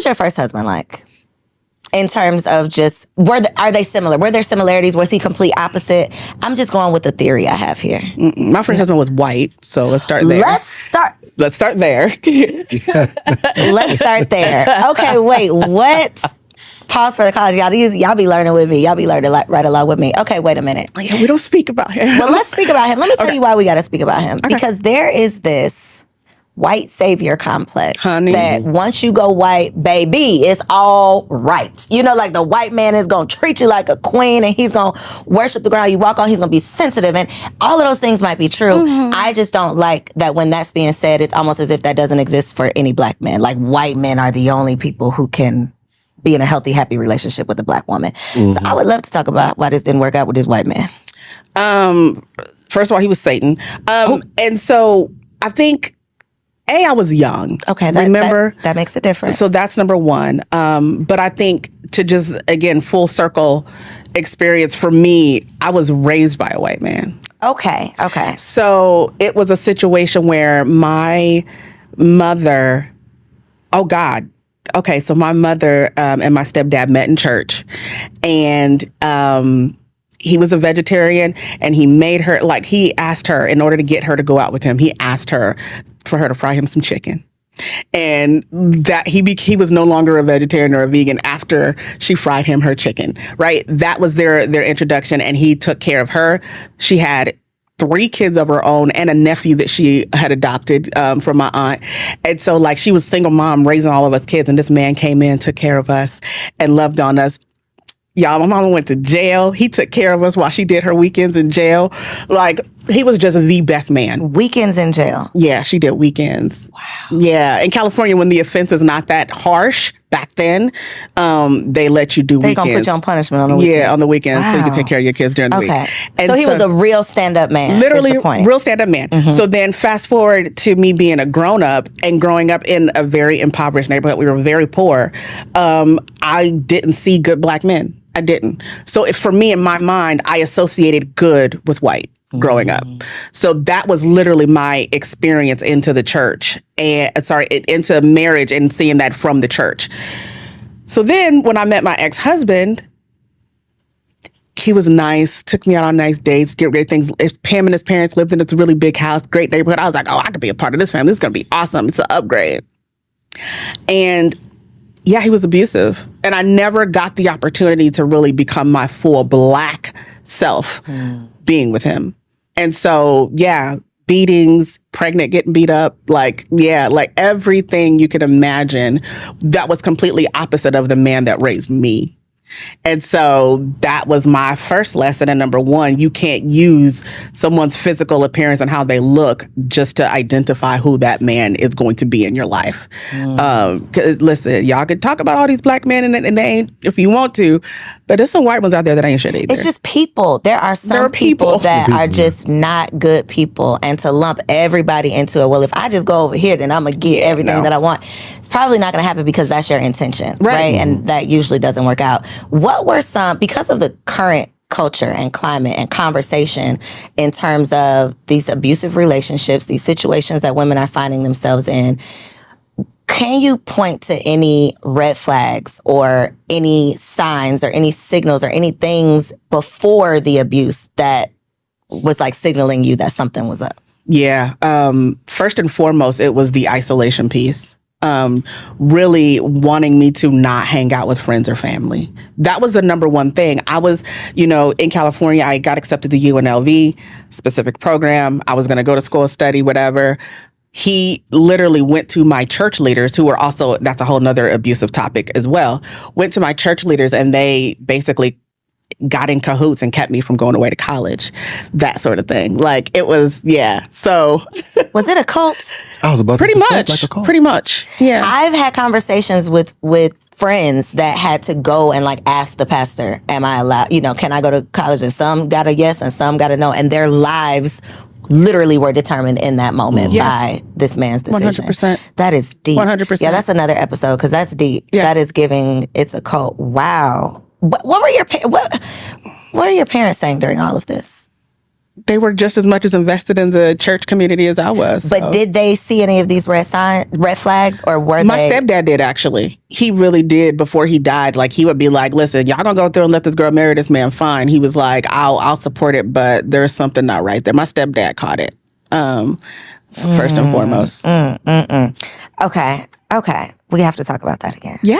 What's your first husband like? In terms of just, are they similar? Were there similarities? Was he complete opposite? I'm just going with the theory I have here. My first husband was white, so let's start there. Let's start there. Let's start there. Okay, wait, what? Pause for the college. Y'all be learning with me. Y'all be learning right along with me. Okay, wait a minute. Yeah, we don't speak about him. Well, let's speak about him. Let me tell you why we got to speak about him. Okay. Because there is this white savior complex. Honey. That once you go white, baby, it's all right. You know, like the white man is going to treat you like a queen and he's going to worship the ground you walk on. He's going to be sensitive and all of those things might be true. Mm-hmm. I just don't like that when that's being said, it's almost as if that doesn't exist for any black man. Like white men are the only people who can be in a healthy, happy relationship with a black woman. Mm-hmm. So I would love to talk about why this didn't work out with this white man. First of all, he was Satan. And so I think, I was young. Okay, that makes a difference. So that's number one. But I think to just, again, full circle experience for me, I was raised by a white man. Okay. So it was a situation where my mother, so my mother and my stepdad met in church, and he was a vegetarian, and he made her, he asked her, in order to get her to go out with him, he asked her for her to fry him some chicken. And that he was no longer a vegetarian or a vegan after she fried him her chicken, right? That was their introduction, and he took care of her. She had 3 kids of her own and a nephew that she had adopted from my aunt. And so she was single mom raising all of us kids. And this man came in, took care of us and loved on us. Y'all, my mama went to jail. He took care of us while she did her weekends in jail. He was just the best man. Weekends in jail? Yeah, she did weekends. Wow. Yeah. In California, when the offense is not that harsh, back then, they let you do weekends. They gonna put you on punishment on the weekends. Yeah, on the weekends, so you can take care of your kids during the week. And so he was a real stand-up man. Literally, real stand-up man. Mm-hmm. So then fast forward to me being a grown-up and growing up in a very impoverished neighborhood. We were very poor. I didn't see good black men. I didn't. So for me, in my mind, I associated good with white growing up. So that was literally my experience into the church into marriage and seeing that from the church. So then when I met my ex-husband, he was nice, took me out on nice dates, get great things. Pam and his parents lived in this really big house, great neighborhood. I was like, I could be a part of this family. This is going to be awesome. It's an upgrade. And yeah, he was abusive. And I never got the opportunity to really become my full black self being with him. And so, beatings, pregnant, getting beat up, everything you could imagine that was completely opposite of the man that raised me. And so that was my first lesson. And number one, you can't use someone's physical appearance and how they look just to identify who that man is going to be in your life. 'Cause listen, y'all can talk about all these black men and they ain't, if you want to, but there's some white ones out there that ain't shit either. It's just people. There are some people that are just not good people. And to lump everybody into it, well, if I just go over here, then I'm going to get everything that I want. It's probably not going to happen because that's your intention, right? And that usually doesn't work out. What were because of the current culture and climate and conversation in terms of these abusive relationships, these situations that women are finding themselves in, can you point to any red flags or any signs or any signals or any things before the abuse that was signaling you that something was up? Yeah. First and foremost, it was the isolation piece. Really wanting me to not hang out with friends or family. That was the number one thing. I was, in California, I got accepted to UNLV, specific program. I was going to go to school, study, whatever. He literally went to my church leaders who were also, that's a whole nother abusive topic as well, went to my church leaders and they basically got in cahoots and kept me from going away to college, that sort of thing. It was, So was it a cult? I was about to say, sounds like a cult. Pretty much. Yeah. I've had conversations with friends that had to go and ask the pastor, am I allowed, can I go to college? And some got a yes and some got a no. And their lives literally were determined in that moment by this man's decision. 100%. That is deep. 100%. Yeah, that's another episode because that's deep. Yeah. That is giving, it's a cult. Wow. What are your parents saying during all of this? they were just as much as invested in the church community as I was. But did they see any of these red flags, or were my stepdad did, actually. He really did. Before he died, like, he would be like, listen, y'all gonna go through and let this girl marry this man, fine. He was like, I'll support it, but there's something not right there. My stepdad caught it, first and foremost. Okay. We have to talk about that again. Yeah.